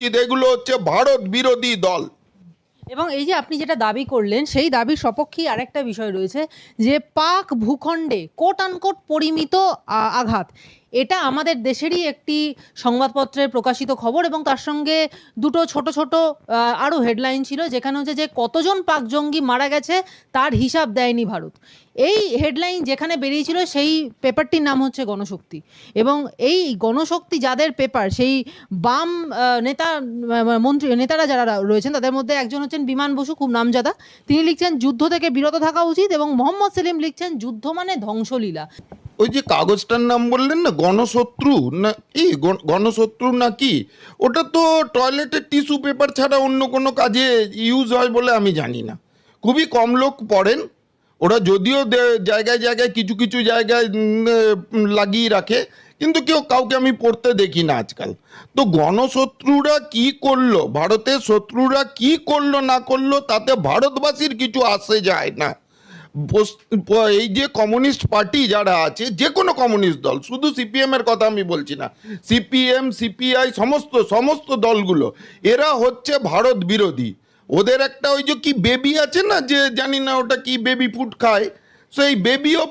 এগুলো হচ্ছে ভারত বিরোধী দল। এবং এই যে আপনি যেটা দাবি করলেন সেই দাবির সপক্ষেই আরেকটা বিষয় রয়েছে যে পাক ভূখণ্ডে কোট আনকোট পরিমিত আঘাত, এটা আমাদের দেশেরই একটি সংবাদপত্রে প্রকাশিত খবর এবং তার সঙ্গে দুটো ছোট ছোট আরও হেডলাইন ছিল যেখানে হচ্ছে যে কতজন পাক জঙ্গি মারা গেছে তার হিসাব দেয়নি ভারত। এই হেডলাইন যেখানে বেরিয়েছিল সেই পেপারটির নাম হচ্ছে গণশক্তি, এবং এই গণশক্তি যাদের পেপার, সেই বাম নেতা নেতারা যারা রয়েছেন তাদের মধ্যে একজন হচ্ছেন বিমান বসু, খুব নামজাদা। তিনি লিখছেন যুদ্ধ থেকে বিরত থাকা উচিত, এবং মোহাম্মদ সেলিম লিখছেন যুদ্ধ মানে ধ্বংসলীলা। ওই যে কাগজটার নাম বললেন না, গণশত্রু না কি, গণশত্রু না কি, ওটা তো টয়লেটের টিস্যু পেপার ছাড়া অন্য কোনো কাজে ইউজ হয় বলে আমি জানি না। খুবই কম লোক পড়েন ওরা, যদিও জায়গায় জায়গায় কিছু কিছু জায়গায় লাগিয়ে রাখে, কিন্তু কাউকে আমি পড়তে দেখি না আজকাল। তো গণশত্রুরা কি করলো, ভারতের শত্রুরা কি করলো না করলো তাতে ভারতবাসীর কিছু আসে যায় না। এই যে কমিউনিস্ট পার্টি যারা আছে, যে কোনো কমিউনিস্ট দল, শুধু সিপিএম এর কথা আমি বলছি না, সিপিএম সিপিআই সমস্ত দলগুলো, এরা হচ্ছে ভারত বিরোধী। ওদের একটা ওই যে কি বেবি আছে না, যে জানি না ওটা কি বেবি ফুড খায়, সেই বেবিও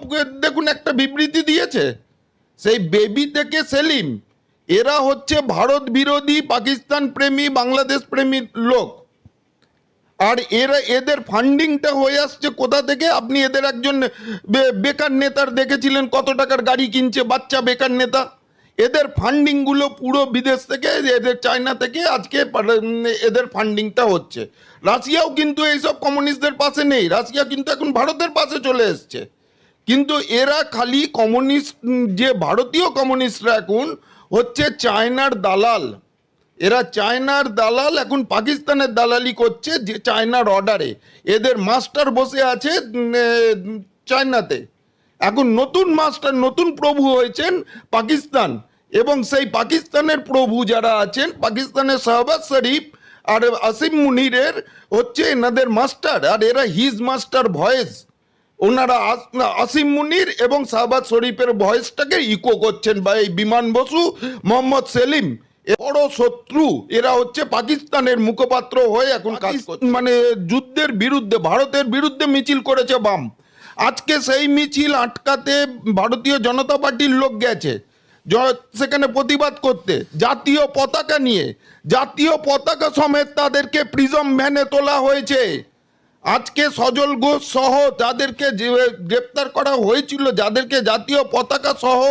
দেখুন একটা বিবৃতি দিয়েছে, সেই বেবি থেকে সেলিম, এরা হচ্ছে ভারত বিরোধী, পাকিস্তান প্রেমী, বাংলাদেশ প্রেমী লোক। আর এদের ফান্ডিংটা হয়ে আসছে কোথা থেকে? আপনি এদের একজন বেকার নেতার দেখেছিলেন কত টাকার গাড়ি কিনছে, বাচ্চা বেকার নেতা। এদের ফান্ডিংগুলো পুরো বিদেশ থেকে, এদের চায়না থেকে আজকে এদের ফান্ডিংটা হচ্ছে। রাশিয়াও কিন্তু এইসব কমিউনিস্টদের পাশে নেই, রাশিয়া কিন্তু এখন ভারতের পাশে চলে এসছে। কিন্তু এরা খালি কমিউনিস্ট, যে ভারতীয় কমিউনিস্টরা এখন হচ্ছে চায়নার দালাল। এরা চায়নার দালাল, এখন পাকিস্তানের দালালি করছে, যে চায়নার অর্ডারে এদের মাস্টার বসে আছে চায়নাতে। এখন নতুন মাস্টার, নতুন প্রভু হয়েছেন পাকিস্তান, এবং সেই পাকিস্তানের প্রভু যারা আছেন, পাকিস্তানের শাহবাজ শরীফ আর আসিম মুনিরের হচ্ছে এনাদের মাস্টার, আর এরা হিজ মাস্টার ভয়েস। ওনারা আসিম মুনির এবং শাহবাজ শরীফের ভয়েসটাকে ইকো করছেন, বা এই বিমান বসু, মোহাম্মদ সেলিম, বড় শত্রু। এরা হচ্ছে পাকিস্তানের মুখপাত্র হয়ে এখন কাজ করছে, মানে যুদ্ধের বিরুদ্ধে, ভারতের বিরুদ্ধে মিছিল করেছে বাম। আজকে সেই মিছিল আটকাতে ভারতীয় জনতা পার্টির লোক গেছে সেখানে প্রতিবাদ করতে, জাতীয় পতাকা নিয়ে, জাতীয় পতাকা সমেত তাদেরকে প্রিজম ভ্যানে তোলা হয়েছে। আজকে সজল ঘোষ সহ যাদেরকে গ্রেপ্তার করা হয়েছিল, যাদেরকে জাতীয় পতাকা সহ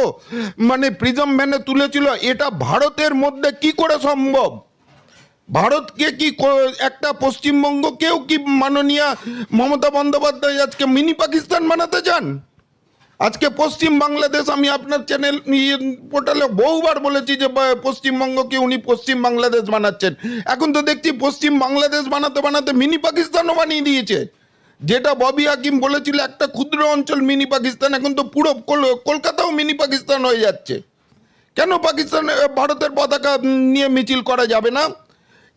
মানে প্রিজম ভ্যানে তুলেছিল, এটা ভারতের মধ্যে কি করে সম্ভব? ভারতকে কি একটা পশ্চিমবঙ্গকেও কি মাননীয় মমতা বন্দ্যোপাধ্যায় আজকে মিনি পাকিস্তান বানাতে চান? আজকে পশ্চিম বাংলাদেশ, আমি আপনার চ্যানেল পোর্টালে বহুবার বলেছি যে পশ্চিমবঙ্গকে উনি পশ্চিম বাংলাদেশ বানাচ্ছেন। এখন তো দেখছি পশ্চিম বাংলাদেশ বানাতে বানাতে মিনি পাকিস্তানও বানিয়ে দিয়েছে। যেটা ববি হাকিম বলেছিল একটা ক্ষুদ্র অঞ্চল মিনি পাকিস্তান, এখন তো পুরো কলকাতাও মিনি পাকিস্তান হয়ে যাচ্ছে। কেন পাকিস্তান, ভারতের পতাকা নিয়ে মিছিল করা যাবে না?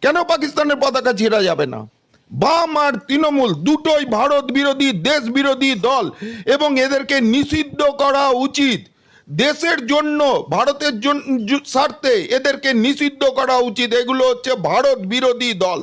কেন পাকিস্তানের পতাকা ছেঁড়া যাবে না? বাম আর তৃণমূল দুটোই ভারত বিরোধী, দেশ বিরোধী দল, এবং এদেরকে নিষিদ্ধ করা উচিত। দেশের জন্য, ভারতের জন্য স্বার্থে এদেরকে নিষিদ্ধ করা উচিত। এগুলো হচ্ছে ভারত বিরোধী দল।